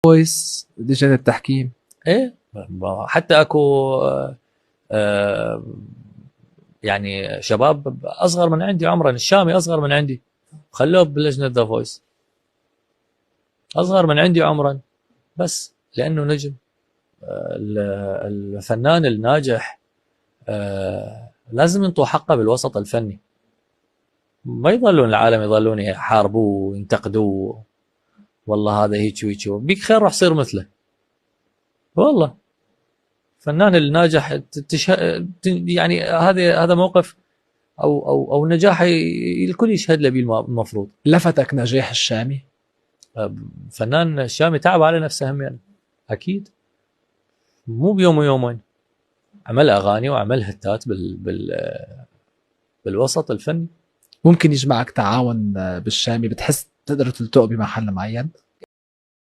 فويس لجنة التحكيم. ايه، حتى اكو آه، يعني شباب اصغر من عندي عمرا، الشامي اصغر من عندي، خلوه بلجنه ذا فويس، اصغر من عندي عمرا، بس لانه نجم. الفنان الناجح لازم ينطوا حقه بالوسط الفني، ما يظلون العالم يظلون يحاربوه وينتقدوه، والله هذا هيك وهيك، بيك خير روح صير مثله. والله الفنان الناجح يعني هذا موقف او نجاح الكل يشهد له بيه المفروض. لفتك نجاح الشامي؟ فنان الشامي تعب على نفسه هم يعني، اكيد مو بيوم ويومين، عمل اغاني وعمل هتات بالوسط الفني. ممكن يجمعك تعاون بالشامي؟ بتحس تقدروا تلتقوا بمحل معين؟